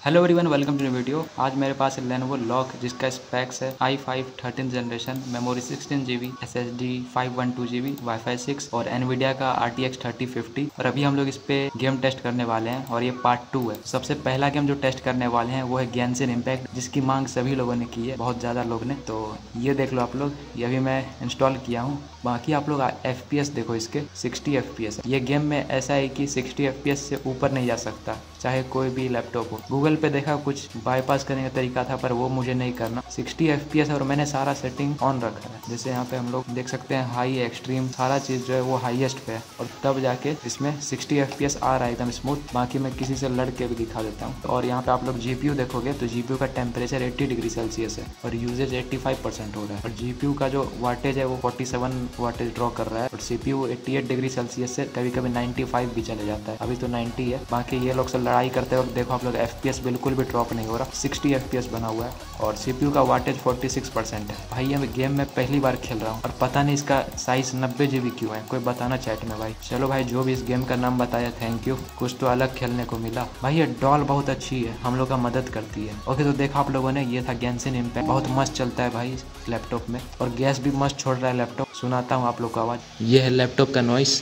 Hello everyone, welcome to video. आज मेरे पास है लेनोवो लॉक जिसका स्पेक्स है i5 13 generation, memory 16 GB, SSD 512 GB, wifi 6 और एनवीडिया का RTX 3050। और अभी हम लोग इस पे गेम टेस्ट करने वाले हैं और ये पार्ट 2 है। सबसे पहला गेम जो टेस्ट करने वाले हैं वो है गेंशिन इम्पैक्ट, जिसकी मांग सभी लोगों ने की है, बहुत ज़्यादा लोग ने। तो ये देख लो आप लोग, ये अभी मैं इंस्टॉल किया हूँ। बाकी आप लोग FPS देखो, इसके 60 FPS है। ये गेम में ऐसा है कि 60 FPS से ऊपर नहीं जा सकता, चाहे कोई भी लैपटॉप हो। गूगल पे देखा कुछ बाईपास करने का तरीका था, पर वो मुझे नहीं करना। 60 FPS और मैंने सारा सेटिंग ऑन रखा है। जैसे यहाँ पे हम लोग देख सकते हैं, हाई, एक्सट्रीम, सारा चीज़ जो है वो हाईएस्ट पे है, और तब जाके इसमें 60 FPS आ रहा है एकदम स्मूथ। बाकी मैं किसी से लड़ के भी दिखा देता हूँ। और यहाँ पे आप लोग GPU देखोगे तो GPU का टेम्परेचर 80 डिग्री सेल्सियस है और यूजेज 85% हो रहा है। और GPU का जो वाटेज है वो 47 वाटेज ड्रॉ कर रहा है। और CPU 88 डिग्री सेल्सियस से कभी कभी 95 भी चले जाता है। अभी तो 90 है। बाकी ये लोग से लड़ाई करते हैं और देखो आप लोग FPS बिल्कुल भी ड्रॉप नहीं हो रहा, 60 FPS बना हुआ है। और CPU का वाटेज 46% है। भाई ये गेम में पहली बार खेल रहा हूँ और पता नहीं इसका साइज 90 GB क्यों है, कोई बताना चैट में भाई। चलो भाई, जो भी इस गेम का नाम बताया थैंक यू, कुछ तो अलग खेलने को मिला। भाई ये डॉल बहुत अच्छी है, हम लोग का मदद करती है। ओके, तो देखा आप लोगों ने, ये था गेंशिन इम्पैक्ट। बहुत मस्त चलता है भाई लैपटॉप में, और गैस भी मस्त छोड़ रहा है लैपटॉप। सुनाता हूँ आप लोग को आवाज़। ये है लैपटॉप का नॉइस।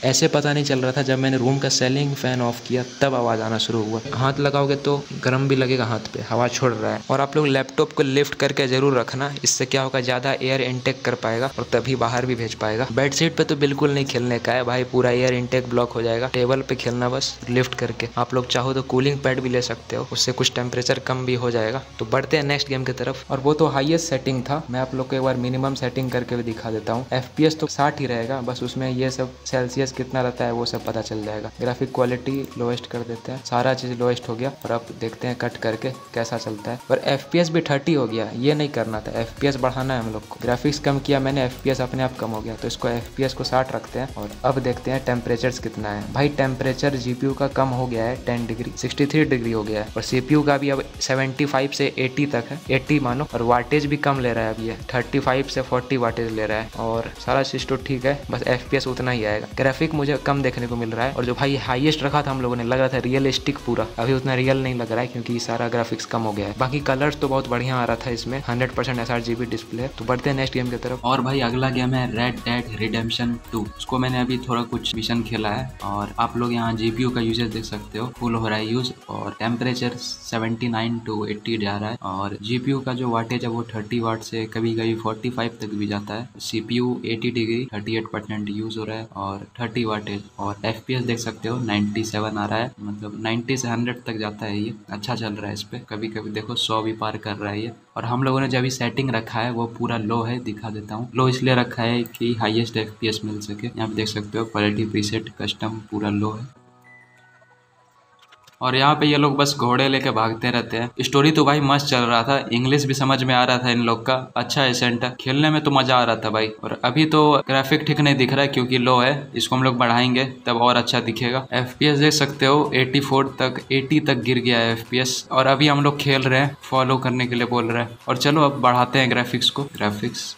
ऐसे पता नहीं चल रहा था, जब मैंने रूम का सीलिंग फैन ऑफ किया तब आवाज़ आना शुरू हुआ। हाथ लगाओगे तो गर्म भी लगेगा, हाथ पे हवा छोड़ रहा है। और आप लोग लैपटॉप को लिफ्ट करके जरूर रखना, इससे क्या होगा, ज़्यादा एयर इनटेक कर पाएगा और तभी बाहर भी भेज पाएगा। बेडशीट पे तो बिल्कुल नहीं खेलने का है भाई, पूरा एयर इनटेक ब्लॉक हो जाएगा। टेबल पे खेलना बस लिफ्ट करके। आप लोग चाहो तो कूलिंग पैड भी ले सकते हो, उससे कुछ टेम्परेचर कम भी हो जाएगा। तो बढ़ते हैं नेक्स्ट गेम की तरफ। और वो तो हाईएस्ट सेटिंग था, मैं आप लोग को एक बार मिनिमम सेटिंग करके भी दिखा देता हूँ। FPS तो 60 ही रहेगा, बस उसमें ये सब सेल्सियस कितना रहता है वो सब पता चल जाएगा। ग्राफिक क्वालिटी लोएस्ट कर देते हैं, सारा चीज़ लोएस्ट हो गया। और अब देखते हैं कट करके कैसा चलता है। और FPS भी 30 हो गया, ये नहीं करना था, FPS बढ़ाना है हम लोग को। ग्राफिक्स कम किया मैंने, FPS अपने आप कम हो गया, तो इसको FPS को 60 रखते हैं। और अब देखते हैं टेम्परेचर कितना है। भाई टेम्परेचर GPU का कम हो गया है 10 डिग्री, 63 डिग्री हो गया है। और CPU का भी अब 75 से 80 तक है, 80 मानो। और वाटेज भी कम ले रहा है, अब ये 35 से 40 वाटेज ले रहा है। और सारा चीज़ तो ठीक है, बस FPS उतना ही आएगा। ग्राफिक मुझे कम देखने को मिल रहा है। और जो भाई हाईएस्ट रखा था हम लोगों ने, लग रहा था रियलिस्टिक पूरा, अभी उतना रियल नहीं लग रहा है क्योंकि सारा ग्राफिक्स कम हो गया है। बाकी कलर्स तो बहुत बढ़िया आ रहा था इसमें, 100% sRGB डिस्प्ले। तो बढ़ते हैं नेक्स्ट गेम की तरफ। और भाई अगला गेम है रेड डेड रिडेम्पशन 2। उसको मैंने अभी थोड़ा कुछ मिशन खेला है। और आप लोग यहाँ GPU का यूजेज देख सकते हो, फुल हो रहा है यूज। और टेम्परेचर 79 to 80 जा रहा है। और GPU का जो वाटेज है वो 30 वाट से कभी कभी 45 तक भी जाता है। CPU 80 डिग्री, 38% यूज हो रहा है और 30 वाटेज। और FPS देख सकते हो 97 आ रहा है, मतलब 90 से 100 तक जाता है। ये अच्छा चल रहा है इस पे, कभी कभी देखो 100 भी पार कर रहा है ये। और हम लोगों ने जब भी सेटिंग रखा है वो पूरा लो है, दिखा देता हूँ। लो इसलिए रखा है कि हाईएस्ट FPS मिल सके। यहाँ पे देख सकते हो क्वालिटी प्रीसेट कस्टम पूरा लो है। और यहाँ पे ये लोग बस घोड़े लेके भागते रहते हैं। स्टोरी तो भाई मस्त चल रहा था, इंग्लिश भी समझ में आ रहा था इन लोग का, अच्छा एसेंट है, खेलने में तो मजा आ रहा था भाई। और अभी तो ग्राफिक ठीक नहीं दिख रहा है क्योंकि लो है, इसको हम लोग बढ़ाएंगे तब और अच्छा दिखेगा। FPS देख सकते हो 84 तक, 80 तक गिर गया है FPS। और अभी हम लोग खेल रहे हैं, फॉलो करने के लिए बोल रहे हैं। और चलो अब बढ़ाते हैं ग्राफिक्स को,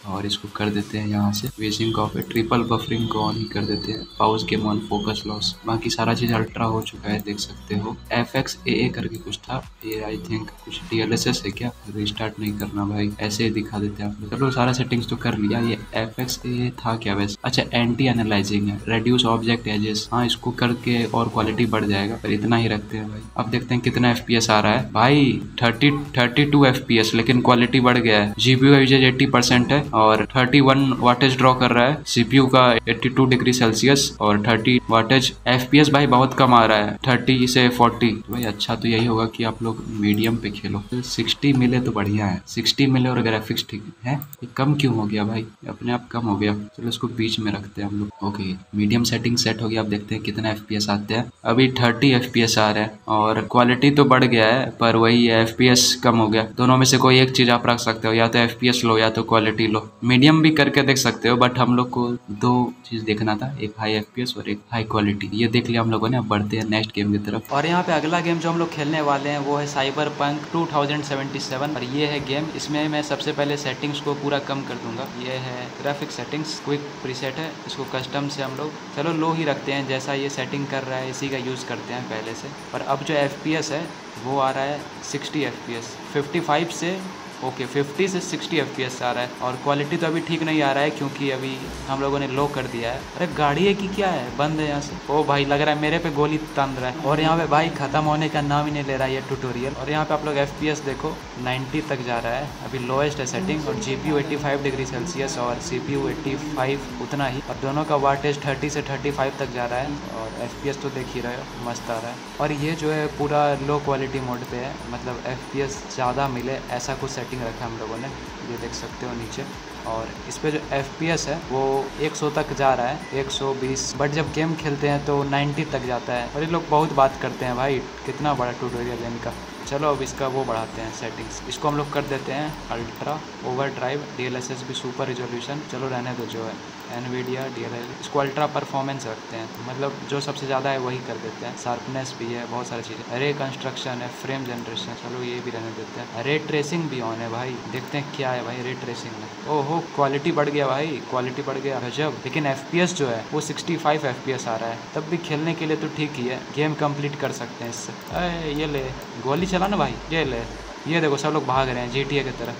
और इसको कर देते हैं यहाँ से वेजिंग ऑफ, ट्रिपल बफरिंग को ऑन ही कर देते हैं, pause game on, focus loss, बाकी सारा चीज अल्ट्रा हो चुका है, देख सकते हो। FXAA करके कुछ था, ये आई थिंक कुछ DLSS है क्या, रिस्टार्ट नहीं करना भाई, ऐसे ही दिखा देते हैं आप लोग। चलो सारा सेटिंग्स तो कर लिया। ये FXAA था क्या वैसे, अच्छा एंटी एनालाइजिंग है, रेड्यूस ऑब्जेक्ट एजेस, हाँ इसको करके और क्वालिटी बढ़ जाएगा, पर इतना ही रखते हैं भाई। अब देखते हैं कितना FPS आ रहा है भाई, 32 FPS, लेकिन क्वालिटी बढ़ गया है। GPU का यूजेज 80% है और 31 वाटेज ड्रॉ कर रहा है, CPU का 82 डिग्री सेल्सियस और 30 वाटेज। FPS भाई बहुत कम आ रहा है, 30 से 40। भाई अच्छा तो यही होगा कि आप लोग मीडियम पे खेलो। 60 मिले तो बढ़िया है, 60 मिले और ग्राफिक्स ठीक है। ये कम क्यों हो गया भाई, अपने आप कम हो गया। चलो इसको बीच में रखते हैं हम लोग। ओके, मीडियम सेटिंग सेट हो गया। अब देखते हैं कितना FPS आते हैं। अभी 30 FPS आ रहा है और क्वालिटी तो बढ़ गया है, पर वही FPS कम हो गया। दोनों में से कोई एक चीज आप रख सकते हो, या तो FPS लो या तो क्वालिटी लो। मीडियम भी करके देख सकते हो, बट हम लोग को दो चीज देखना था, एक हाई FPS और एक हाई क्वालिटी। ये देख लिया हम लोगों ने। अब बढ़ते हैं नेक्स्ट गेम की तरफ। और यहाँ पे पे अगला गेम जो हम लोग खेलने वाले हैं वो है साइबरपंक 2077 और ये है गेम। इसमें मैं सबसे पहले सेटिंग्स को पूरा कम कर दूंगा। ये है ग्राफिक सेटिंग्स, क्विक प्रीसेट है, इसको कस्टम से हम लोग चलो लो ही रखते हैं। जैसा ये सेटिंग कर रहा है इसी का यूज़ करते हैं पहले से। और अब जो FPS है वो आ रहा है 60 FPS, 55 से ओके 50 से 60 FPS आ रहा है। और क्वालिटी तो अभी ठीक नहीं आ रहा है क्योंकि अभी हम लोगों ने लो कर दिया है। अरे गाड़ी है कि क्या है, बंद है यहाँ से। ओ भाई लग रहा है मेरे पे गोली तान रहा है। और यहाँ पे भाई ख़त्म होने का नाम ही नहीं ले रहा है ये ट्यूटोरियल। और यहाँ पे आप लोग FPS देखो 90 तक जा रहा है, अभी लोएस्ट है सेटिंग। और GPU 85 डिग्री सेल्सियस और CPU 85 उतना ही। और दोनों का वाटेज 30 से 35 तक जा रहा है। और FPS तो देख ही रहे हो मस्त आ रहा है। और ये जो है पूरा लो क्वालिटी मोड पे है, मतलब FPS ज़्यादा मिले ऐसा कुछ सेटिंग रखा है हम लोगों ने, ये देख सकते हो नीचे। और इस पे जो FPS है वो 100 तक जा रहा है, 120, बट जब गेम खेलते हैं तो 90 तक जाता है। और ये लोग बहुत बात करते हैं भाई, कितना बड़ा ट्यूटोरियल है इनका। चलो अब इसका वो बढ़ाते हैं सेटिंग्स, इसको हम लोग कर देते हैं अल्ट्रा, ओवरड्राइव, DLSS भी सुपर रिजोल्यूशन, चलो रहने दो जो है NVIDIA DLSS, इसको अल्ट्रा परफॉर्मेंस रखते हैं, मतलब जो सबसे ज़्यादा है वही कर देते हैं। शार्पनेस भी है, बहुत सारी चीज़ें, रे कंस्ट्रक्शन है, फ्रेम जनरेशन, चलो ये भी रहने देते हैं। रे ट्रेसिंग भी ऑन है भाई, देखते हैं क्या है भाई रे ट्रेसिंग में। ओहो क्वालिटी बढ़ गया भाई, क्वालिटी बढ़ गया गजब। लेकिन FPS जो है वो 65 FPS आ रहा है, तब भी खेलने के लिए तो ठीक ही है, गेम कंप्लीट कर सकते हैं इससे। ये ले गोली चला ना भाई, ये ले, ये देखो सब लोग भाग रहे हैं GTA की तरह।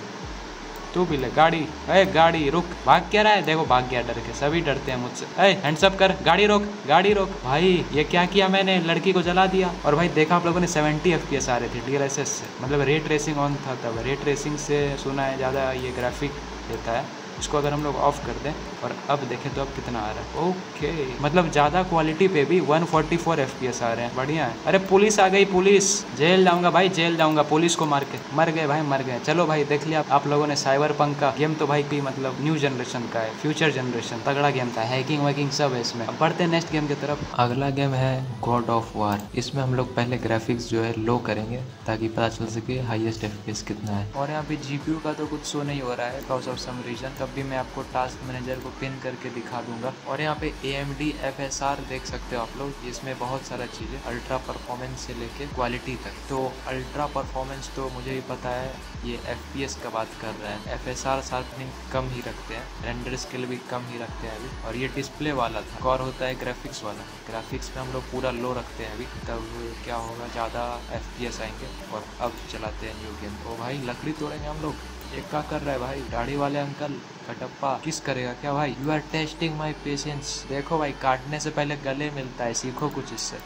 तू भी ले गाड़ी, अरे गाड़ी रुक, भाग क्या रहा है, देखो भाग गया डर के, सभी डरते हैं मुझसे। अरे हैंड्स अप कर, गाड़ी रोक, गाड़ी रोक। भाई ये क्या किया मैंने, लड़की को जला दिया। और भाई देखा आप लोगों ने 70 FPS आ रहे थे DLSS से, मतलब रे ट्रेसिंग ऑन था तब। रे ट्रेसिंग से सुना है ज़्यादा ये ग्राफिक देता है। इसको अगर हम लोग ऑफ कर दें और अब देखें तो अब कितना आ रहा है, ओके, मतलब ज़्यादा क्वालिटी पे भी 144 FPS आ रहे हैं, बढ़िया है। अरे पुलिस आ गई, पुलिस, जेल जाऊंगा भाई, जेल जाऊंगा पुलिस को मार के। मर गए भाई, मर गए। चलो भाई देख लिया आप लोगों ने साइबरपंक का गेम, तो भाई की मतलब न्यू जनरेशन का है, फ्यूचर जनरेशन, तगड़ा गेम था, हैकिंग वैकिंग सब है इसमें। अब बढ़ते हैं नेक्स्ट गेम की तरफ। अगला गेम है गॉड ऑफ वार। इसमें हम लोग पहले ग्राफिक्स जो है लो करेंगे ताकि पता चल सके हाईएस्ट FPS कितना है। और यहाँ पे GPU का तो कुछ शो नहीं हो रहा है बिकॉज ऑफ सम रीजन, तब भी मैं आपको टास्क मैनेजर को पिन करके दिखा दूंगा। और यहाँ पे AMD FSR देख सकते हो आप लोग, इसमें बहुत सारा चीज़ें अल्ट्रा परफॉर्मेंस से लेके क्वालिटी तक। तो अल्ट्रा परफॉर्मेंस तो मुझे भी पता है, ये FPS का बात कर रहा है। FSR शार्पनिंग कम ही रखते हैं, रेंडर स्केल भी कम ही रखते हैं अभी। और ये डिस्प्ले वाला था, और होता है ग्राफिक्स वाला। ग्राफिक्स में हम लोग पूरा लो रखते हैं अभी, तब क्या होगा ज़्यादा FPS आएंगे। और अब चलाते हैं न्यू गेम। तो भाई लकड़ी तोड़ेंगे हम लोग, ये क्या कर रहा है भाई, दाढ़ी वाले अंकल, कटप्पा किस करेगा क्या भाई। You are testing my patience. देखो भाई काटने से पहले गले मिलता है, सीखो कुछ इससे।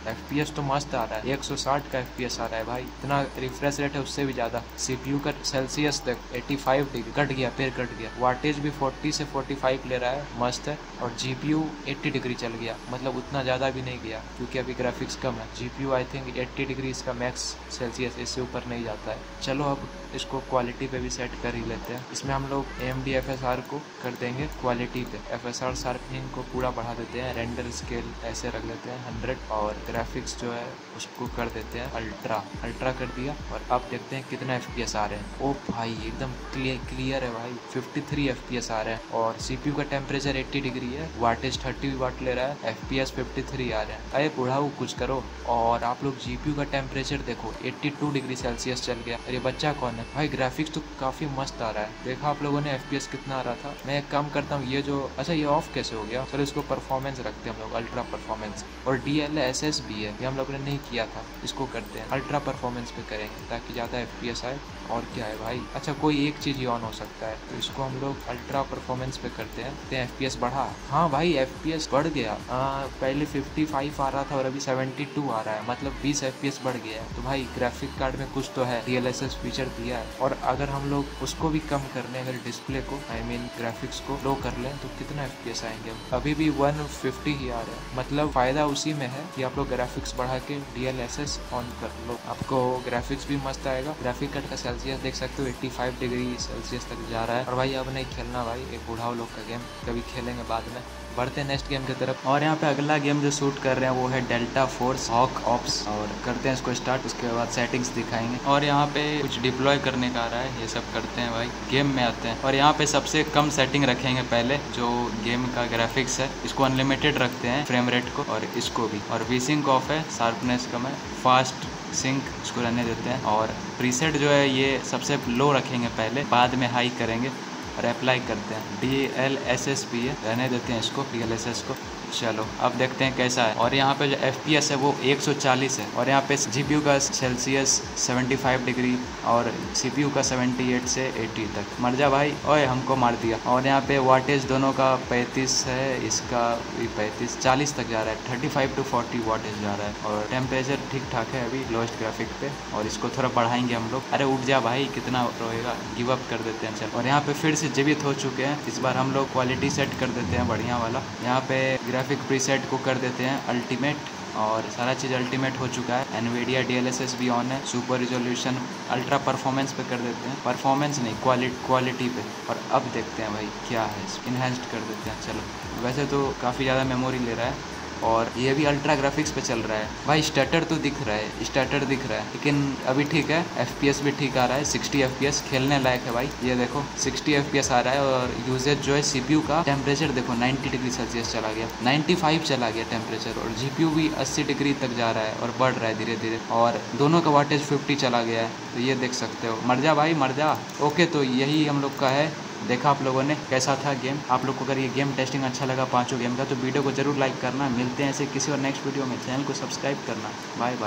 FPS तो मस्त आ रहा है, 160 का FPS आ रहा है भाई, इतना रिफ्रेश रेट है उससे भी ज़्यादा। CPU का सेल्सियस देख 85 डिग्री, कट गया, फिर कट गया। वाटेज भी 40 से 45 ले रहा है, मस्त है। और GPU 80 डिग्री चल गया, मतलब उतना ज़्यादा भी नहीं गया क्योंकि अभी ग्राफिक्स कम है। GPU आई थिंक 80 डिग्री इसका मैक्स सेल्सियस, इससे ऊपर नहीं जाता है। चलो अब इसको क्वालिटी पे भी सेट कर ही लेते हैं। इसमें हम लोग AMD FSR को कर देंगे क्वालिटी पे, FSR शार्पनिंग को पूरा बढ़ा देते हैं, रेंडर स्केल ऐसे रख लेते हैं 100, और ग्राफिक्स जो है उसको कर देते हैं अल्ट्रा कर दिया। और अब देखते हैं कितना FPS आ रहे हैं। ओ भाई एकदम क्लियर है भाई, 53 FPS आ रहे हैं। और CPU का टेम्परेचर 80 डिग्री है, वाटेज 30 वाट ले रहा है, FPS 53 आ रहे हैं। अरे बुढ़ाऊ कुछ करो। और आप लोग GPU का टेम्परेचर देखो 82 डिग्री सेल्सियस चल गया। अरे बच्चा कौन है भाई, ग्राफिक्स तो काफ़ी मस्त आ रहा है। देखा आप लोगों ने FPS कितना आ रहा था। मैं एक काम करता हूँ, ये जो अच्छा ये ऑफ कैसे हो गया, चलो इसको परफॉर्मेंस रखते हैं हम लोग, अल्ट्रा परफॉर्मेंस। और DLSS भी है, ये हम लोगों ने नहीं किया था, इसको करते हैं अल्ट्रा परफॉर्मेंस पे करेंगे ताकि ज़्यादा FPS आए। और क्या है भाई, अच्छा कोई एक चीज़ ही ऑन हो सकता है, तो इसको हम लोग अल्ट्रा परफॉर्मेंस पे करते हैं। FPS बढ़ा, हाँ भाई FPS बढ़ गया। पहले 55 आ रहा था और अभी 72 आ रहा है, मतलब 20 FPS बढ़ गया है। तो भाई ग्राफिक कार्ड में कुछ तो है, DLSS फीचर दिया है। और अगर हम लोग उसको भी कम कर लें, अगर डिस्प्ले को आई मीन ग्राफिक्स को लो कर लें, तो कितना FPS आएंगे। अभी भी 150 ही आ रहा है, मतलब फ़ायदा उसी में है कि आप लोग ग्राफिक्स बढ़ा के DLSS ऑन कर लो, आपको ग्राफिक्स भी मस्त आएगा। ग्राफिक कार्ड का सेल्सियस देख सकते हो 85 डिग्री सेल्सियस तक जा रहा है। और भाई अब नहीं खेलना भाई, एक बूढ़ाओ लोग का गेम, कभी खेलेंगे बाद में। बढ़ते हैं नेक्स्ट गेम की तरफ। और यहाँ पे अगला गेम जो शूट कर रहे हैं वो है डेल्टा फोर्स हॉक ऑप्स। और करते हैं इसको स्टार्ट, उसके बाद सेटिंग्स दिखाएंगे। और यहाँ पे कुछ डिप्लॉय करने का आ रहा है, ये सब करते हैं भाई। गेम में आते हैं और यहाँ पे सबसे कम सेटिंग रखेंगे पहले, जो गेम का ग्राफिक्स है इसको अनलिमिटेड रखते हैं, फ्रेम रेट को और इसको भी। और वी सिंक ऑफ है, शार्पनेस कम है, फास्ट सिंक इसको रहने देते हैं। और प्रीसेट जो है ये सबसे लो रखेंगे पहले, बाद में हाई करेंगे और अप्लाई करते हैं। DLSS भी है, रहने देते हैं इसको, DLSS को। चलो अब देखते हैं कैसा है। और यहाँ पे जो FPS है वो 140 है। और यहाँ पे GPU का सेल्सियस 75 डिग्री और CPU का 78 से 80 तक। मर जा भाई, ओए हमको मार दिया। और यहाँ पे वाटेज दोनों का 35 है, इसका भी 35, 40 तक जा रहा है, 35 to 40 वाटेज जा रहा है। और टेम्परेचर ठीक ठाक है अभी लोएस्ट ग्राफिक पे। और इसको थोड़ा बढ़ाएंगे हम लोग। अरे उठ जा भाई, कितना रहेगा, गिव अप कर देते हैं। चल, और यहाँ पे फिर से जीवित हो चुके हैं। इस बार हम लोग क्वालिटी सेट कर देते हैं बढ़िया वाला। यहाँ पे ग्राफिक प्रीसेट को कर देते हैं अल्टीमेट, और सारा चीज़ अल्टीमेट हो चुका है। NVIDIA DLSS भी ऑन है। सुपर रिजोल्यूशन अल्ट्रा परफॉर्मेंस पे कर देते हैं, परफॉर्मेंस नहीं क्वालिटी पे। और अब देखते हैं भाई क्या है, इन्हेंस्ड कर देते हैं। चलो, वैसे तो काफ़ी ज़्यादा मेमोरी ले रहा है और ये भी अल्ट्रा ग्राफिक्स पे चल रहा है भाई। स्टटर तो दिख रहा है, स्टटर दिख रहा है, लेकिन अभी ठीक है। FPS भी ठीक आ रहा है, 60 FPS खेलने लायक है भाई। ये देखो 60 FPS आ रहा है। और यूजेज जो है CPU का, टेम्परेचर देखो 90 डिग्री सेल्सियस चला गया, 95 चला गया टेम्परेचर। और GPU भी 80 डिग्री तक जा रहा है और बढ़ रहा है धीरे धीरे। और दोनों का वाटेज 50 चला गया है, तो ये देख सकते हो। मर जा भाई मर जा। ओके, तो यही हम लोग का है। देखा आप लोगों ने कैसा था गेम। आप लोग को अगर ये गेम टेस्टिंग अच्छा लगा पांचों गेम का, तो वीडियो को जरूर लाइक करना। मिलते हैं ऐसे किसी और नेक्स्ट वीडियो में। चैनल को सब्सक्राइब करना। Bye bye.